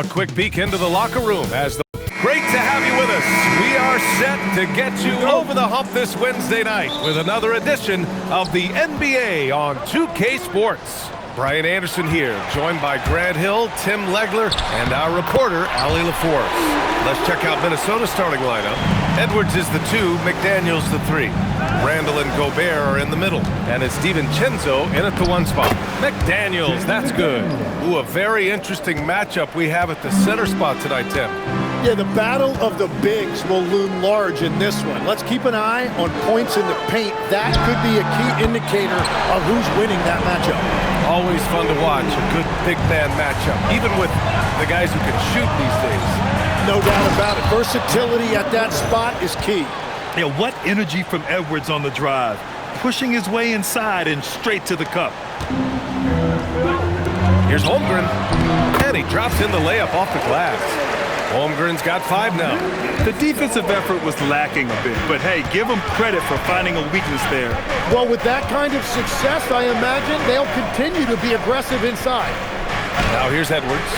A quick peek into the locker room as the great to have you with us. We are set to get you over the hump this Wednesday night with another edition of the NBA on 2K Sports. Brian Anderson here, joined by Grant Hill, Tim Legler, and our reporter, Allie LaForce. Let's check out Minnesota's starting lineup. Edwards is the 2, McDaniels the 3. Randall and Gobert are in the middle, and it's DiVincenzo in at the 1 spot. McDaniels, that's good. Ooh, a very interesting matchup we have at the center spot tonight, Tim. Yeah, the battle of the bigs will loom large in this one. Let's keep an eye on points in the paint. That could be a key indicator of who's winning that matchup. Always fun to watch, a good big man matchup, even with the guys who can shoot these days. No doubt about it. Versatility at that spot is key. Yeah, what energy from Edwards on the drive. Pushing his way inside and straight to the cup. Here's Holmgren, and he drops in the layup off the glass. Holmgren's got 5 now. The defensive effort was lacking a bit, but hey, give them credit for finding a weakness there. Well, with that kind of success, I imagine they'll continue to be aggressive inside. Now here's Edwards.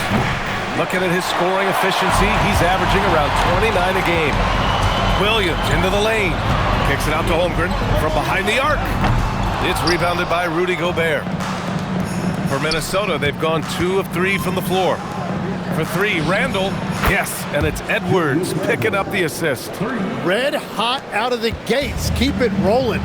Looking at his scoring efficiency, he's averaging around 29 a game. Williams into the lane. Kicks it out to Holmgren from behind the arc. It's rebounded by Rudy Gobert. For Minnesota, they've gone 2 of 3 from the floor. For 3, Randall. Yes, and it's Edwards picking up the assist. Red hot out of the gates. Keep it rolling.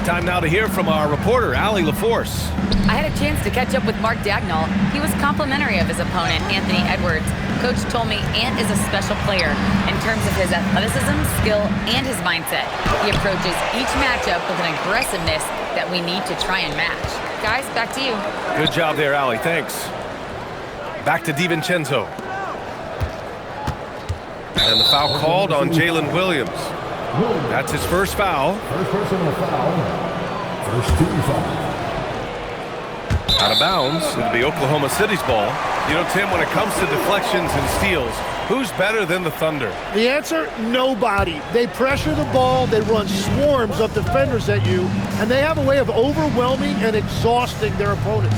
Time now to hear from our reporter, Allie LaForce. I had a chance to catch up with Mark Dagnall. He was complimentary of his opponent, Anthony Edwards. Coach told me Ant is a special player in terms of his athleticism, skill, and his mindset. He approaches each matchup with an aggressiveness that we need to try and match. Guys, back to you. Good job there, Allie. Thanks. Back to DiVincenzo. And the foul called on Jalen Williams. That's his first foul. First personal foul. First team foul. Out of bounds. It'll be Oklahoma City's ball. You know, Tim, when it comes to deflections and steals, who's better than the Thunder? The answer, nobody. They pressure the ball, they run swarms of defenders at you, and they have a way of overwhelming and exhausting their opponents.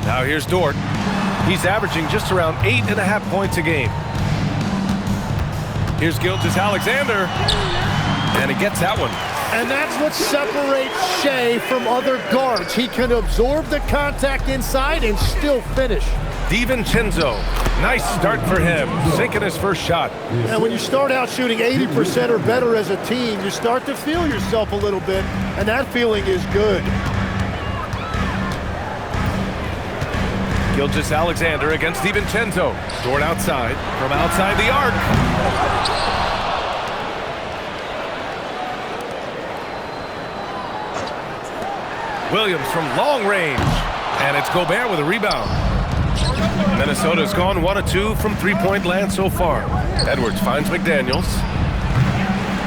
Now here's Dort. He's averaging just around 8.5 points a game. Here's Gilgeous-Alexander, and he gets that one. And that's what separates Shea from other guards. He can absorb the contact inside and still finish. DiVincenzo, nice start for him, sinking his first shot. And when you start out shooting 80% or better as a team, you start to feel yourself a little bit, and that feeling is good. Gilgeous-Alexander against DiVincenzo. Dort outside, from outside the arc. Williams from long range, and it's Gobert with a rebound. Minnesota's gone 1 of 2 from three-point land so far. Edwards finds McDaniels,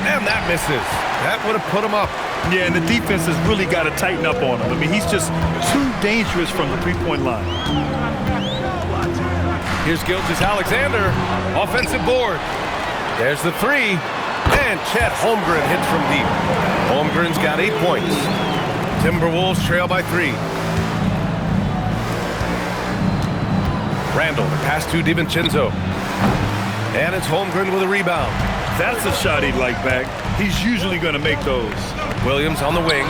and that misses. That would have put him up. Yeah, and the defense has really got to tighten up on him. I mean, he's just too dangerous from the three-point line. Here's Gilgeous-Alexander, offensive board. There's the 3, and Chet Holmgren hits from deep. Holmgren's got 8 points. Timberwolves trail by 3. Randall, the pass to DiVincenzo. And it's Holmgren with a rebound. That's a shot he'd like back. He's usually going to make those. Williams on the wing.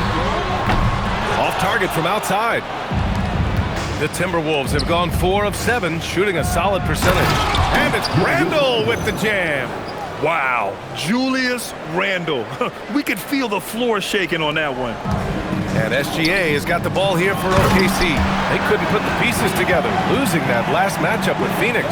Off target from outside. The Timberwolves have gone 4 of 7, shooting a solid percentage. And it's Randall with the jam. Wow, Julius Randle. We could feel the floor shaking on that one. And SGA has got the ball here for OKC. They couldn't put the pieces together, losing that last matchup with Phoenix.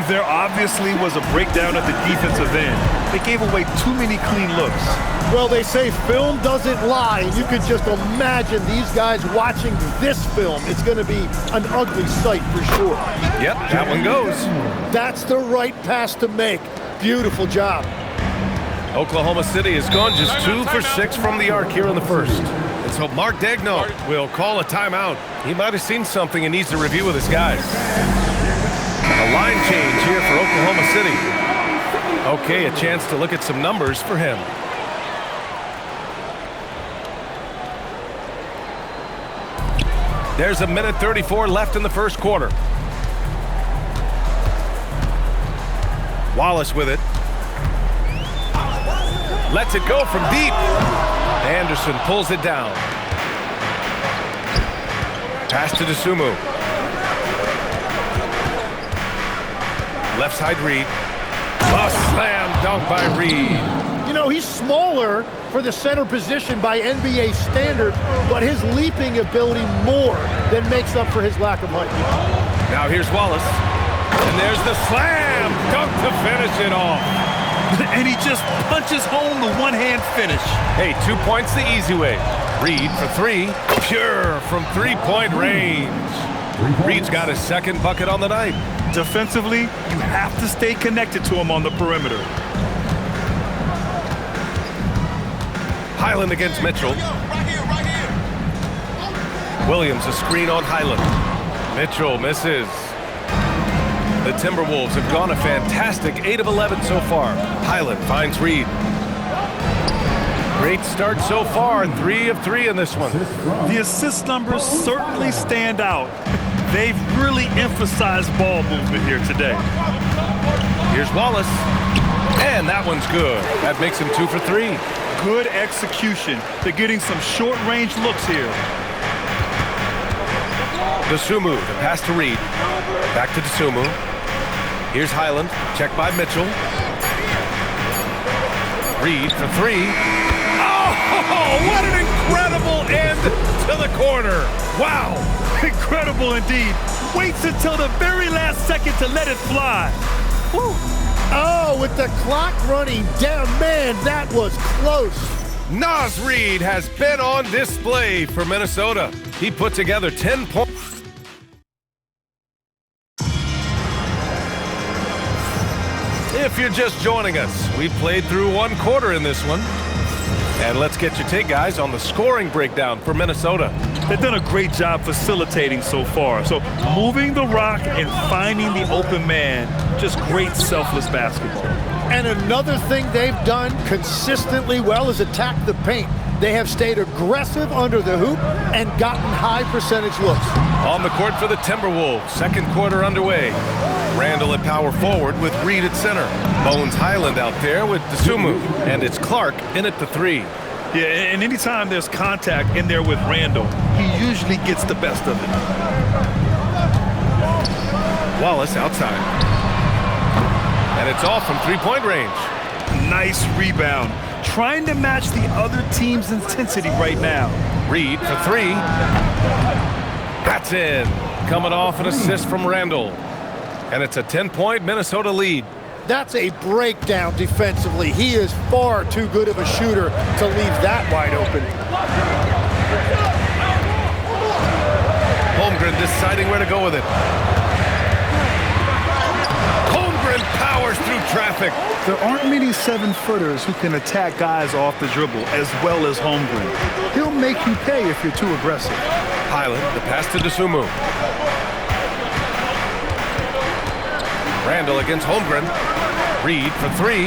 There obviously was a breakdown at the defensive end. They gave away too many clean looks. Well, they say film doesn't lie, and you could just imagine these guys watching this film. It's going to be an ugly sight for sure. Yep, that one goes. That's the right pass to make. Beautiful job. Oklahoma City has gone just 2 for 6 from the arc here in the first. And so Mark Dagnall will call a timeout. He might have seen something and needs to review with his guys. A line change here for Oklahoma City. Okay, a chance to look at some numbers for him. There's a minute 34 left in the first quarter. Wallace with it. Lets it go from deep. Anderson pulls it down. Pass to DeSumo. Left side Reed. A slam dunk by Reed. You know, he's smaller for the center position by NBA standard, but his leaping ability more than makes up for his lack of height. Now here's Wallace. And there's the slam dunk to finish it off. And he just punches home the one-hand finish. Hey, 2 points the easy way. Reed for three. Pure from three-point range. Reed's got his second bucket on the night. Defensively, you have to stay connected to him on the perimeter. Highland against Mitchell. Williams a screen on Highland. Mitchell misses. The Timberwolves have gone a fantastic 8 of 11 so far. Highland finds Reed. Great start so far, 3 of 3 in this one. The assist numbers certainly stand out. They've really emphasized ball movement here today. Here's Wallace. And that one's good. That makes him 2 for 3. Good execution. They're getting some short-range looks here. DeSumo, the pass to Reed. Back to DeSumo. Here's Highland, checked by Mitchell. Reed for 3. Oh, what an incredible end to the corner. Wow. Incredible indeed. Waits until the very last second to let it fly. Woo. Oh, with the clock running down, man, that was close. Naz Reid has been on display for Minnesota. He put together 10 points. If you're just joining us, we played through 1 quarter in this one. And let's get your take, guys, on the scoring breakdown for Minnesota. They've done a great job facilitating so far. So moving the rock and finding the open man, just great selfless basketball. And another thing they've done consistently well is attack the paint. They have stayed aggressive under the hoop and gotten high percentage looks. On the court for the Timberwolves, second quarter underway. Randall at power forward with Reed at center. Bones Highland out there with DeSumo. And it's Clark in at the 3. Yeah, and anytime there's contact in there with Randall, he usually gets the best of it. Wallace outside. And it's off from three-point range. Nice rebound. Trying to match the other team's intensity right now. Reed for 3. That's in. Coming off an assist from Randall. And it's a 10-point Minnesota lead. That's a breakdown defensively. He is far too good of a shooter to leave that wide open. Holmgren deciding where to go with it. Holmgren powers through traffic. There aren't many 7-footers who can attack guys off the dribble as well as Holmgren. He'll make you pay if you're too aggressive. Highland, the pass to DeSumo. Randall against Holmgren. Reed for 3.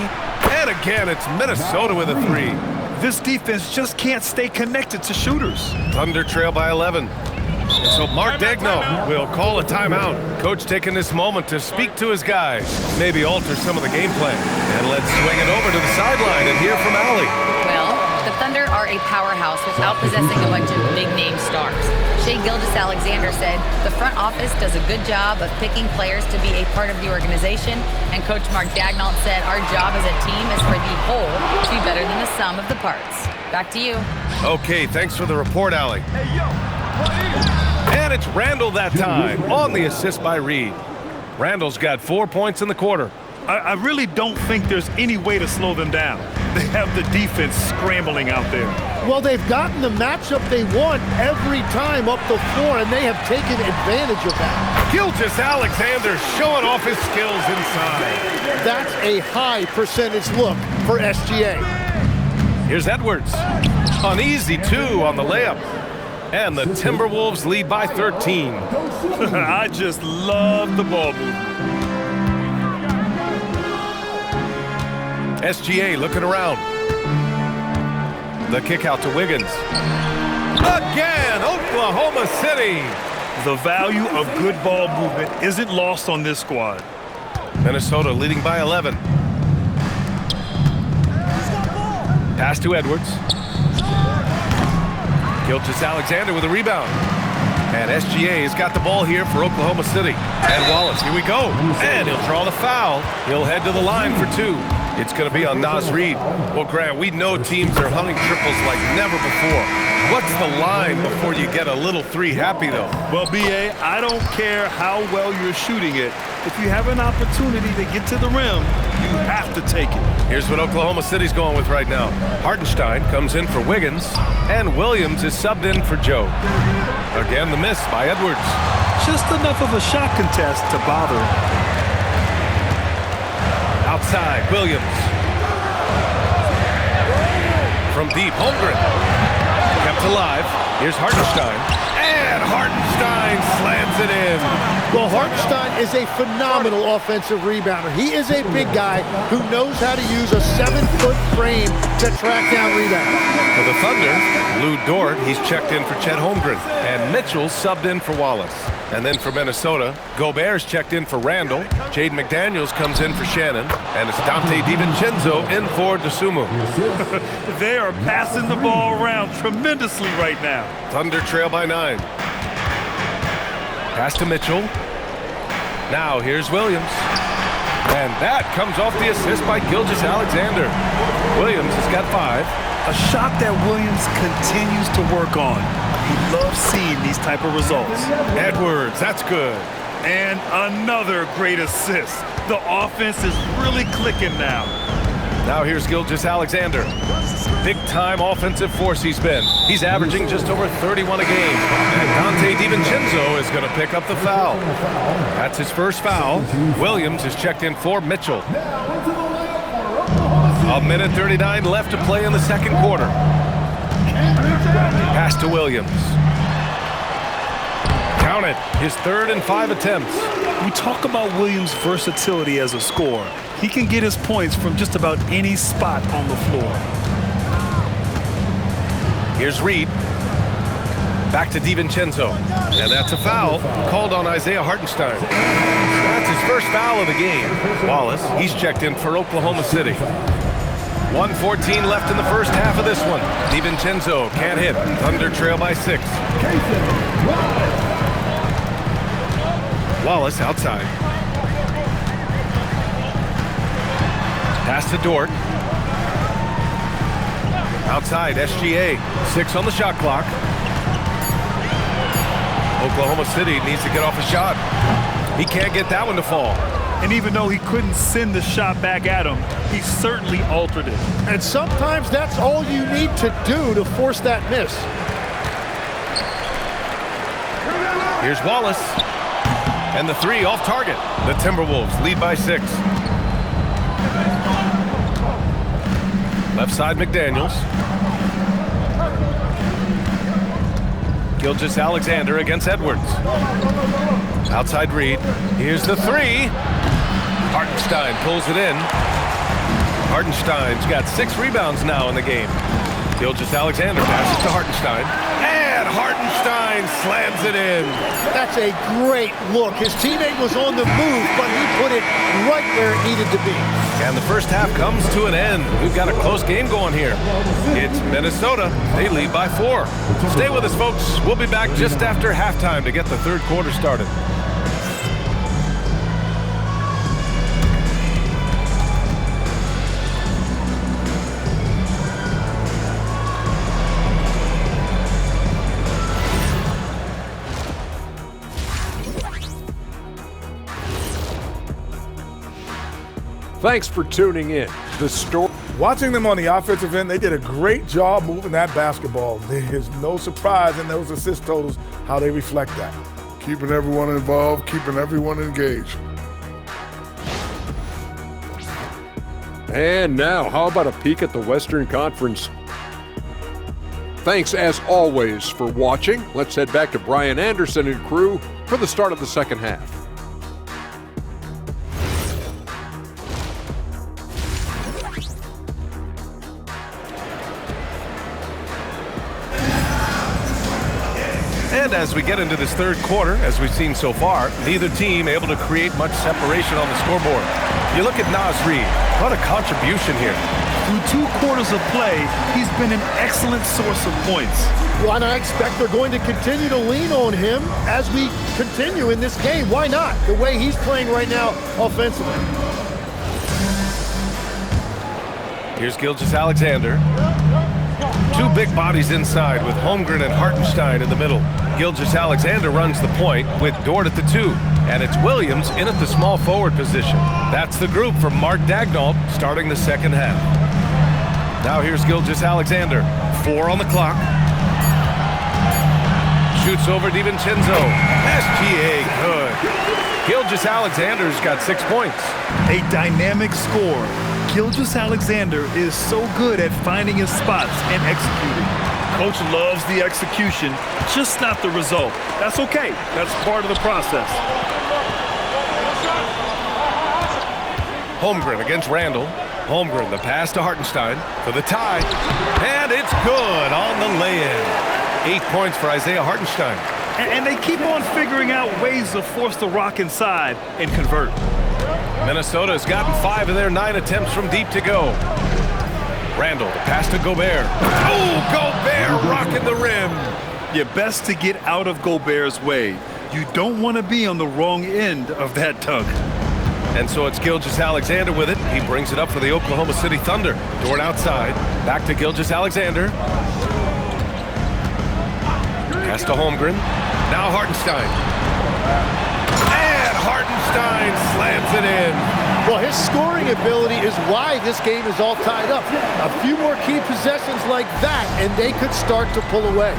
And again, it's Minnesota with a 3. This defense just can't stay connected to shooters. Thunder trail by 11. And so Mark Daigneault will call a timeout. Coach taking this moment to speak to his guys, maybe alter some of the game plan. And let's swing it over to the sideline and hear from Allie. Well, the Thunder are a powerhouse without possessing a bunch of big-name stars. Shai Gilgeous-Alexander said the front office does a good job of picking players to be a part of the organization, and Coach Mark Daigneault said our job as a team is for the whole to be better than the sum of the parts. Back to you. Okay, thanks for the report, Allie. And it's Randall that time on the assist by Reed. Randall's got 4 points in the quarter. I really don't think there's any way to slow them down. They have the defense scrambling out there. Well, they've gotten the matchup they want every time up the floor, and they have taken advantage of that. Gilgeous-Alexander showing off his skills inside. That's a high percentage look for SGA. Here's Edwards. An easy 2 on the layup. And the Timberwolves lead by 13. I just love the ball movement. SGA looking around. The kick out to Wiggins. Again, Oklahoma City. The value of good ball movement isn't lost on this squad. Minnesota leading by 11. Pass to Edwards. Gilgeous-Alexander with a rebound. And SGA has got the ball here for Oklahoma City. And Wallace, here we go. And he'll draw the foul. He'll head to the line for 2. It's going to be on Naz Reid. Well, Grant, we know teams are hunting triples like never before. What's the line before you get a little 3 happy, though? Well, B.A., I don't care how well you're shooting it. If you have an opportunity to get to the rim, you have to take it. Here's what Oklahoma City's going with right now. Hartenstein comes in for Wiggins, and Williams is subbed in for Joe. Again, the miss by Edwards. Just enough of a shot contest to bother him. Outside, Williams. From deep, Holmgren. Kept alive. Here's Hartenstein. And Hartenstein slams it in. Well, Hartenstein is a phenomenal offensive rebounder. He is a big guy who knows how to use a 7-foot frame to track down rebounds. For the Thunder, Lou Dort, he's checked in for Chet Holmgren. And Mitchell subbed in for Wallace. And then for Minnesota, Gobert's checked in for Randall. Jaden McDaniels comes in for Shannon. And it's Dante DiVincenzo in for Dosunmu. They are passing the ball around tremendously right now. Thunder trail by 9. Pass to Mitchell. Now here's Williams. And that comes off the assist by Gilgeous-Alexander. Williams has got 5. A shot that Williams continues to work on. He loves seeing these type of results. Edwards, that's good. And another great assist. The offense is really clicking now. Now here's Gilgeous-Alexander. Big-time offensive force he's been. He's averaging just over 31 a game. And Dante DiVincenzo is going to pick up the foul. That's his first foul. Williams is checked in for Mitchell. 1:39 left to play in the second quarter. Pass to Williams. Count it. His 3rd and 5 attempts. We talk about Williams' versatility as a scorer. He can get his points from just about any spot on the floor. Here's Reid. Back to DiVincenzo. And that's a foul called on Isaiah Hartenstein. That's his first foul of the game. Wallace, he's checked in for Oklahoma City. 1:14 left in the first half of this one. DiVincenzo can't hit. Thunder trail by 6. Wallace outside. Pass to Dort. Outside, SGA. 6 on the shot clock. Oklahoma City needs to get off a shot. He can't get that one to fall. And even though he couldn't send the shot back at him, he certainly altered it. And sometimes that's all you need to do to force that miss. Here's Wallace. And the 3 off target. The Timberwolves lead by 6. Left side, McDaniels. Gilgeous-Alexander against Edwards. Outside Reid. Here's the 3. Hartenstein pulls it in. Hartenstein's got 6 rebounds now in the game. Gilgeous-Alexander passes to Hartenstein. And Hartenstein slams it in. That's a great look. His teammate was on the move, but he put it right where it needed to be. And the first half comes to an end. We've got a close game going here. It's Minnesota. They lead by 4. Stay with us, folks. We'll be back just after halftime to get the third quarter started. Thanks for tuning in. The story. Watching them on the offensive end, they did a great job moving that basketball. There's no surprise in those assist totals how they reflect that. Keeping everyone involved, keeping everyone engaged. And now, how about a peek at the Western Conference? Thanks, as always, for watching. Let's head back to Brian Anderson and crew for the start of the second half. And as we get into this third quarter, as we've seen so far, neither team able to create much separation on the scoreboard. You look at Naz Reid. What a contribution here. Through 2 quarters of play, he's been an excellent source of points. Well, and I expect they're going to continue to lean on him as we continue in this game. Why not? The way he's playing right now offensively. Here's Gilgeous-Alexander. 2 big bodies inside with Holmgren and Hartenstein in the middle. Gilgeous-Alexander runs the point with Dort at the 2. And it's Williams in at the small forward position. That's the group for Mark Daigneault starting the second half. Now here's Gilgeous-Alexander. 4 on the clock. Shoots over DiVincenzo. SGA good. Gilgeous-Alexander's got 6 points. A dynamic score. Gilgeous-Alexander is so good at finding his spots and executing. Coach loves the execution, just not the result. That's okay. That's part of the process. Holmgren against Randall. Holmgren, the pass to Hartenstein for the tie. And it's good on the lay-in. 8 points for Isaiah Hartenstein. And they keep on figuring out ways to force the rock inside and convert. Minnesota has gotten 5 of their 9 attempts from deep to go. Randall, the pass to Gobert. Oh, Gobert rocking the rim. You're best to get out of Gobert's way. You don't want to be on the wrong end of that dunk. And so it's Gilgeous-Alexander with it. He brings it up for the Oklahoma City Thunder. Dort outside. Back to Gilgeous-Alexander. Pass to Holmgren. Now Hartenstein. And Hartenstein slams it in. Well, his scoring ability is why this game is all tied up. A few more key possessions like that, and they could start to pull away.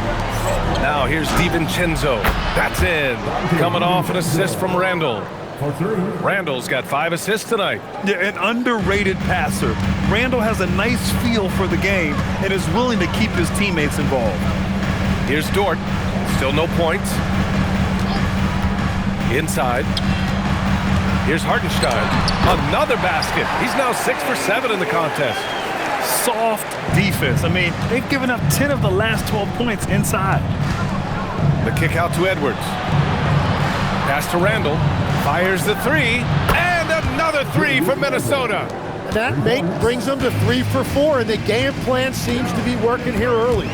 Now here's DiVincenzo. That's in. Coming off an assist from Randall. Randall's got 5 assists tonight. Yeah, an underrated passer. Randall has a nice feel for the game and is willing to keep his teammates involved. Here's Dort. Still no points. Inside. Here's Hartenstein. Another basket. He's now 6 for 7 in the contest. Soft defense. I mean, they've given up 10 of the last 12 points inside. The kick out to Edwards. Pass to Randall. Fires the 3. And another 3 for Minnesota. And that brings them to 3 for 4, and the game plan seems to be working here early.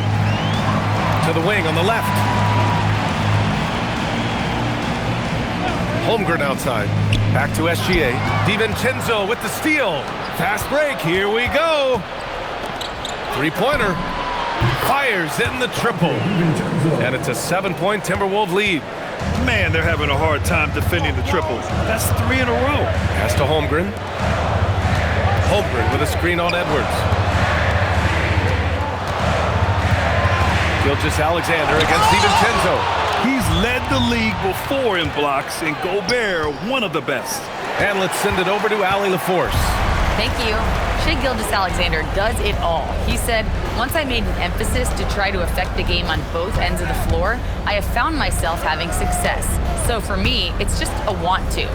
To the wing on the left. Holmgren outside. Back to SGA. DiVincenzo with the steal. Fast break. Here we go. 3-pointer. Fires in the triple. And it's a 7-point Timberwolves lead. Man, they're having a hard time defending the triple. That's 3 in a row. Pass to Holmgren. Holmgren with a screen on Edwards. Gilgeous-Alexander against DiVincenzo. He's led the league before in blocks, and Gobert, one of the best. And let's send it over to Allie LaForce. Thank you. Shai Gilgeous-Alexander does it all. He said, once I made an emphasis to try to affect the game on both ends of the floor, I have found myself having success. So for me, it's just a want to.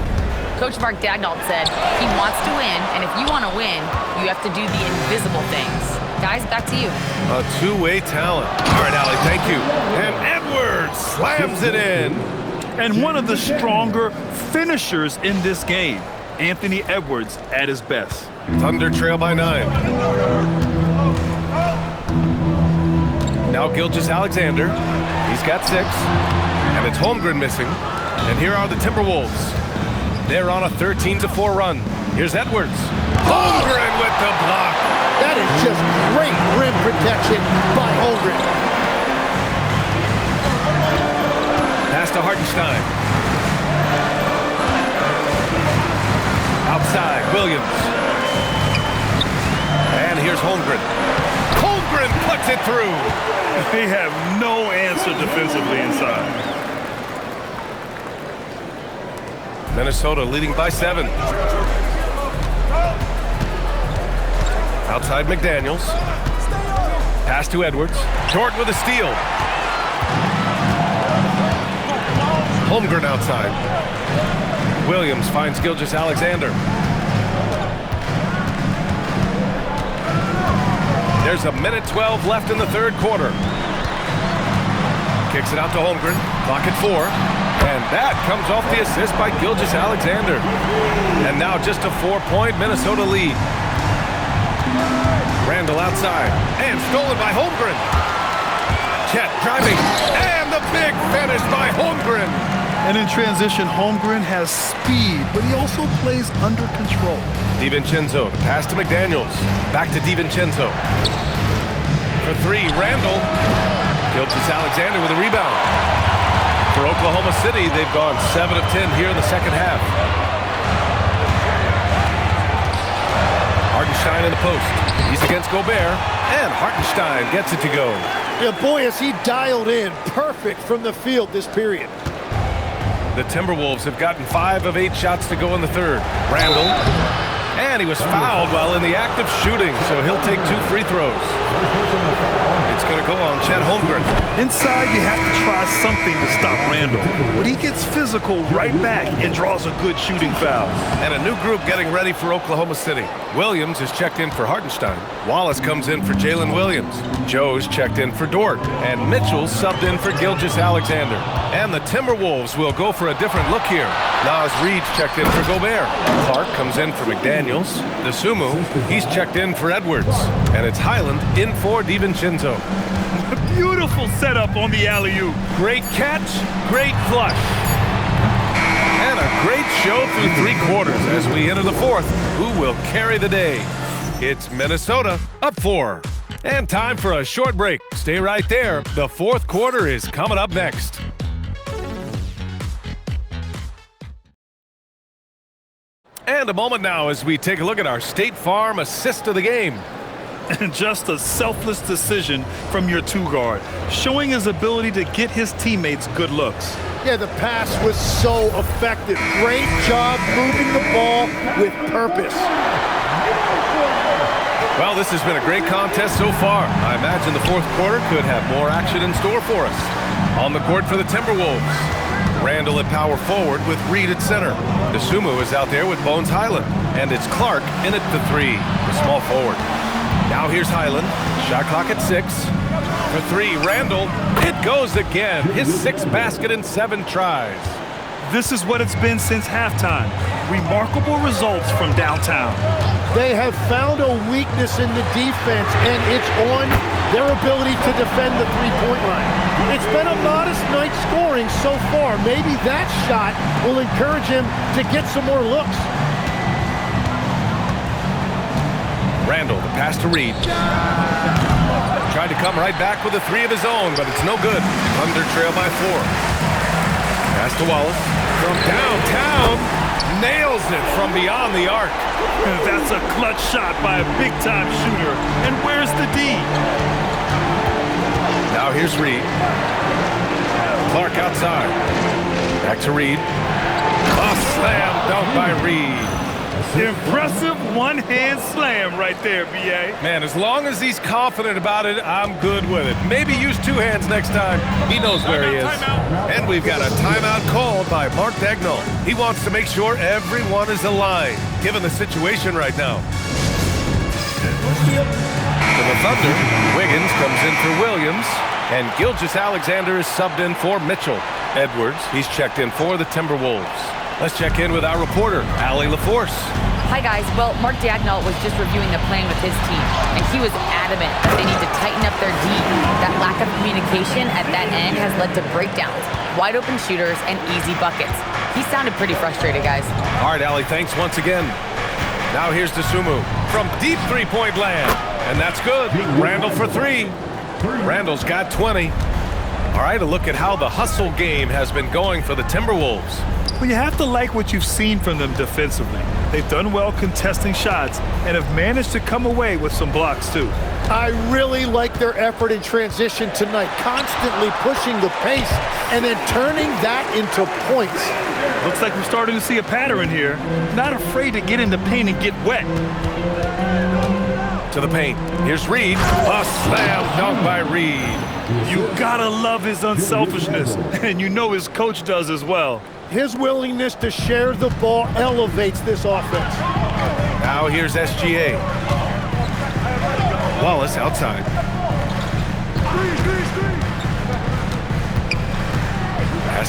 Coach Mark Daigneault said he wants to win, and if you want to win, you have to do the invisible things. Guys, back to you. A two-way talent. All right, Allie, thank you. And Edwards slams it in. And one of the stronger finishers in this game, Anthony Edwards at his best. Thunder trail by 9. Now Gilgeous-Alexander. He's got 6. And it's Holmgren missing. And here are the Timberwolves. They're on a 13-4 run. Here's Edwards. Holmgren with the block. That is just great rim protection by Holmgren. Pass to Hartenstein. Outside, Williams. And here's Holmgren. Holmgren puts it through. They have no answer defensively inside. Minnesota leading by 7. Outside McDaniels. Pass to Edwards. Dort with a steal. Holmgren outside. Williams finds Gilgeous-Alexander. There's a minute 12 left in the third quarter. kicks it out to Holmgren. Clock at 4. And that comes off the assist by Gilgeous-Alexander. And now just a 4-point Minnesota lead. Randall outside. And stolen by Holmgren. Chet driving. And the big finish by Holmgren. And in transition, Holmgren has speed, but he also plays under control. DiVincenzo, the pass to McDaniels. Back to DiVincenzo. For 3, Randall. Gilgeous-Alexander with a rebound. For Oklahoma City, they've gone 7 of 10 here in the second half. Hartenstein in the post. He's against Gobert, and Hartenstein gets it to go. Yeah, boy, is he dialed in. Perfect from the field this period. The Timberwolves have gotten 5 of 8 shots to go in the third. Randall. And he was fouled while in the act of shooting, so he'll take 2 free throws. It's going to go on Chet Holmgren. Inside, you have to try something to stop Randall. But he gets physical right back and draws a good shooting foul. And a new group getting ready for Oklahoma City. Williams is checked in for Hartenstein. Wallace comes in for Jalen Williams. Joe's checked in for Dort. And Mitchell's subbed in for Gilgeous-Alexander. And the Timberwolves will go for a different look here. Naz Reid's checked in for Gobert. Clark comes in for McDaniels. Dosunmu, he's checked in for Edwards. And it's Highland in for DiVincenzo. Beautiful setup on the alley-oop. Great catch, great flush. And a great show through 3 quarters as we enter the fourth. Who will carry the day? It's Minnesota up 4. And time for a short break. Stay right there. The fourth quarter is coming up next. And a moment now as we take a look at our State Farm assist of the game. And just a selfless decision from your 2-guard, showing his ability to get his teammates good looks. Yeah, the pass was so effective. Great job moving the ball with purpose. Well, this has been a great contest so far. I imagine the fourth quarter could have more action in store for us. On the court for the Timberwolves, Randall at power forward with Reid at center. Dosunmu is out there with Bones Highland. And it's Clark in at the 3, the small forward. Now here's Highland. Shot clock at 6. For 3, Randall. It goes again. His 6th basket in 7 tries. This is what it's been since halftime. Remarkable results from downtown. They have found a weakness in the defense, and it's on their ability to defend the three-point line. It's been a modest night scoring so far. Maybe that shot will encourage him to get some more looks. Randall, the pass to Reid. Tried to come right back with a 3 of his own, but it's no good. Under trail by 4. Pass to Wallace. From downtown, nails it from beyond the arc. That's a clutch shot by a big-time shooter. And where's the D? Now here's Reid. Clark outside. Back to Reid. A slam dunk by Reid. Impressive one-hand slam right there, B.A. Man, as long as he's confident about it, I'm good with it. Maybe use 2 hands next time. He knows where he is. And we've got a timeout called by Mark Daigneault. He wants to make sure everyone is aligned, given the situation right now. To the Thunder, Wiggins comes in for Williams, and Gilgeous-Alexander is subbed in for Mitchell. Edwards, he's checked in for the Timberwolves. Let's check in with our reporter, Allie LaForce. Hi, guys. Well, Mark Daigneault was just reviewing the plan with his team, and he was adamant that they need to tighten up their D. That lack of communication at that end has led to breakdowns, wide open shooters, and easy buckets. He sounded pretty frustrated, guys. All right, Allie, thanks once again. Now here's Dosunmu from deep three-point land, and that's good. Randall for 3. Randall's got 20. All right, a look at how the hustle game has been going for the Timberwolves. Well, you have to like what you've seen from them defensively. They've done well contesting shots and have managed to come away with some blocks, too. I really like their effort in transition tonight, constantly pushing the pace and then turning that into points. Looks like we're starting to see a pattern here. Not afraid to get in the paint and get wet. To the paint. Here's Reid. A slam dunk by Reid. You gotta love his unselfishness, and you know his coach does as well. His willingness to share the ball elevates this offense. Now here's SGA. Wallace outside.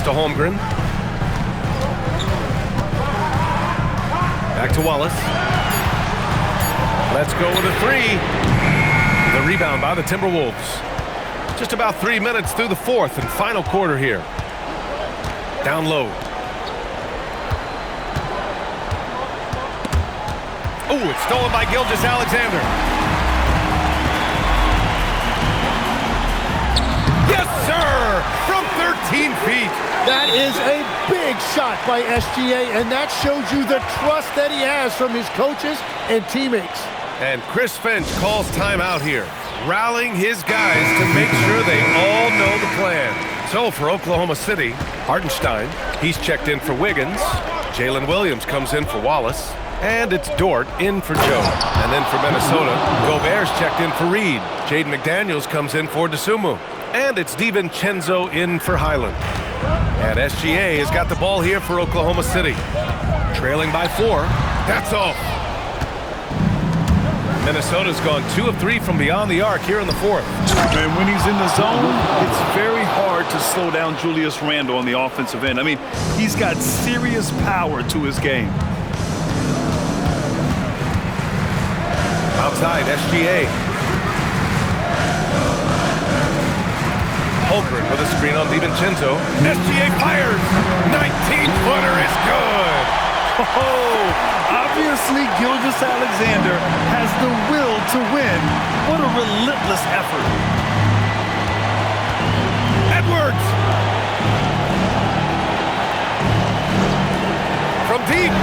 to Holmgren. Back to Wallace. Let's go with a three. The rebound by the Timberwolves. Just about 3 minutes through the fourth and final quarter here. Down low. Oh, it's stolen by Gilgeous-Alexander. Yes, sir! From 13 feet. That is a big shot by SGA, and that shows you the trust that he has from his coaches and teammates. And Chris Finch calls timeout here, rallying his guys to make sure they all know the plan. So for Oklahoma City, Hartenstein, he's checked in for Wiggins. Jalen Williams comes in for Wallace. And it's Dort in for Joe. And then for Minnesota, Gobert's checked in for Reed. Jaden McDaniels comes in for DeSumo. And it's DiVincenzo in for Highland. And SGA has got the ball here for Oklahoma City. Trailing by 4. That's off. Minnesota's gone 2 of 3 from beyond the arc here in the fourth. And when he's in the zone, it's very hard to slow down Julius Randle on the offensive end. I mean, he's got serious power to his game. Outside, SGA. Holmgren with a screen on DiVincenzo. SGA fires. 19-footer is good. Oh, obviously Gilgeous-Alexander has the will to win. What a relentless effort. Edwards. From deep.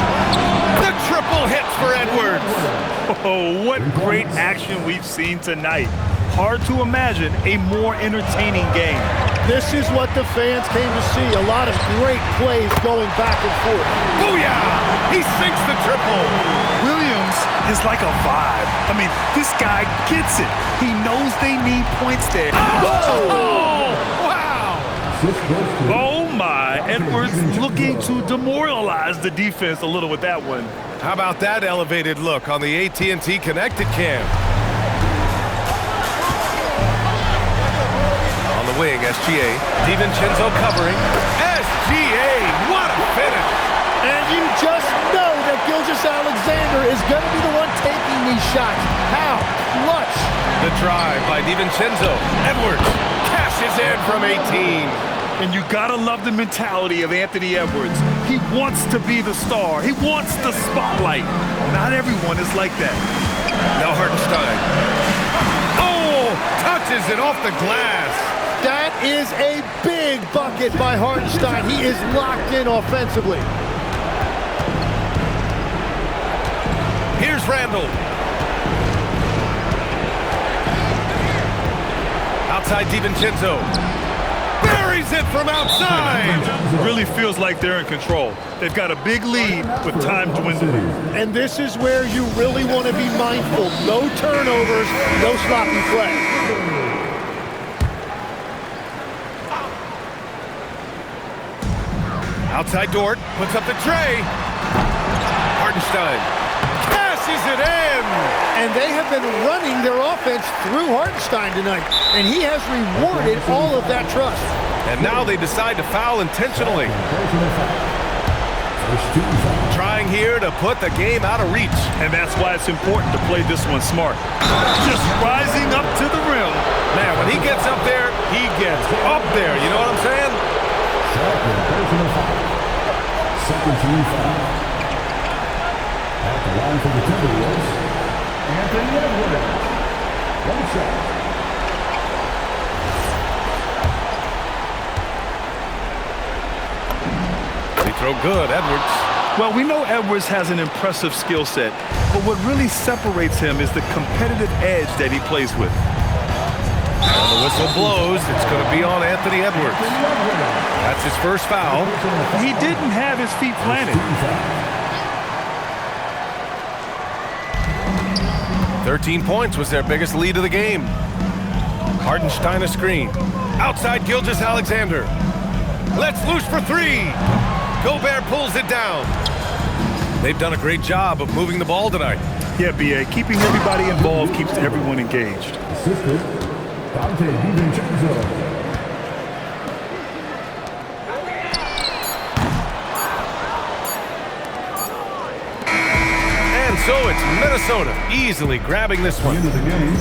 The triple hits for Edwards. Oh, what great action we've seen tonight. Hard to imagine a more entertaining game. This is what the fans came to see. A lot of great plays going back and forth. Booyah! He sinks the triple. Williams is like a vibe. I mean, this guy gets it. He knows they need points there. Oh! Wow! Oh my, Edwards looking to demoralize the defense a little with that one. How about that elevated look on the AT&T Connected Cam? On the wing, SGA. DiVincenzo covering. SGA, what a finish! And you just know that Gilgeous-Alexander is going to be the one taking these shots. How clutch! The drive by DiVincenzo. Edwards cashes in from 18. And you gotta love the mentality of Anthony Edwards. He wants to be the star. He wants the spotlight. Not everyone is like that. Now Hartenstein. Oh, touches it off the glass. That is a big bucket by Hartenstein. He is locked in offensively. Here's Randle. Outside DiVincenzo. Buries it from outside. Really feels like they're in control. They've got a big lead with time dwindling. And this is where you really want to be mindful. No turnovers, no sloppy play. Outside Dort puts up the tray. Hartenstein cashes it in. And they have been running their offense through Hartenstein tonight. And he has rewarded all of that trust. And now they decide to foul intentionally. Trying here to put the game out of reach. And that's why it's important to play this one smart. Just rising up to the rim. Man, when he gets up there, he gets up there. You know what I'm saying? Second team foul. At the line for the Timberwolves, Anthony Edwards. One shot. Free throw good, Edwards. Well, we know Edwards has an impressive skill set, but what really separates him is the competitive edge that he plays with. And the whistle blows. It's going to be on Anthony Edwards. That's his first foul. He didn't have his feet planted. 13 points was their biggest lead of the game. Hartenstein a screen. Outside Gilgeous-Alexander. Let's loose for three. Gobert pulls it down. They've done a great job of moving the ball tonight. Yeah, B.A. Keeping everybody involved keeps everyone engaged. Assisted, Dante DiVincenzo. so it's Minnesota easily grabbing this one.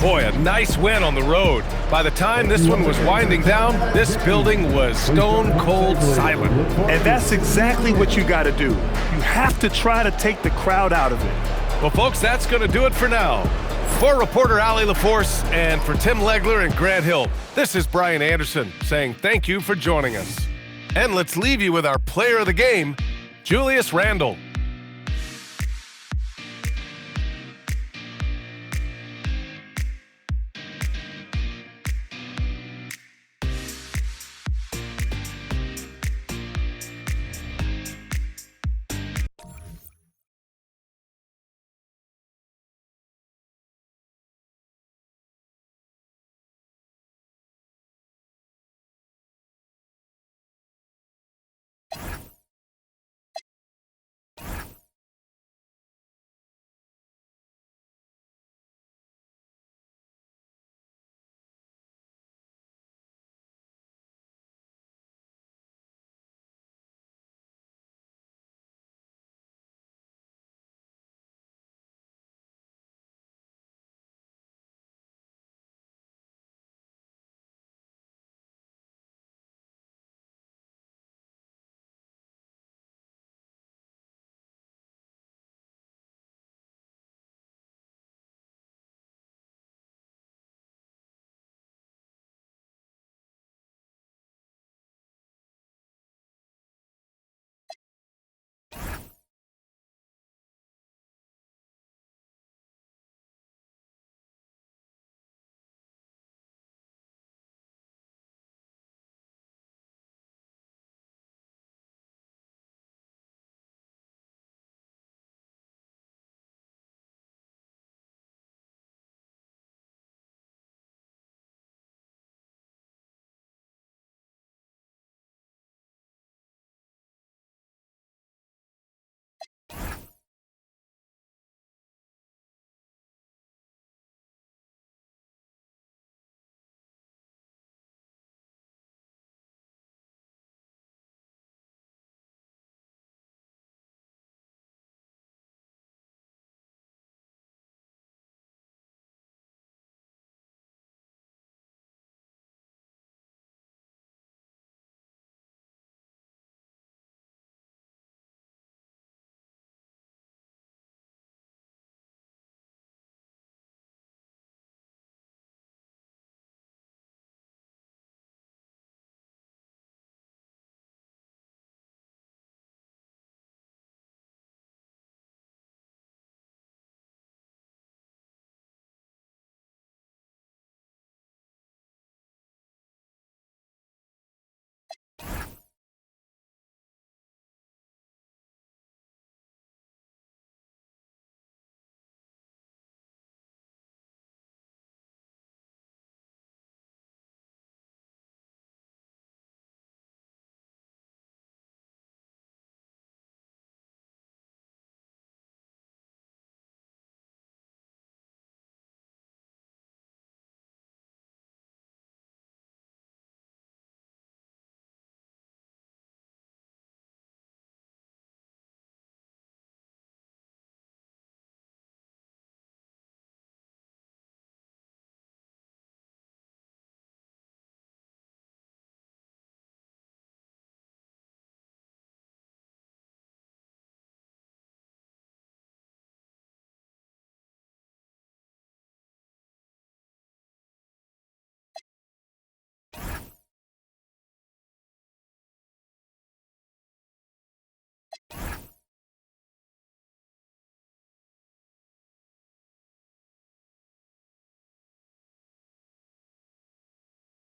Boy, a nice win on the road. By the time this one was winding down, this building was stone cold silent. And that's exactly what you got to do. You have to try to take the crowd out of it. Well, folks, that's going to do it for now. For reporter Allie LaForce and for Tim Legler and Grant Hill, this is Brian Anderson saying thank you for joining us. And let's leave you with our player of the game, Julius Randle.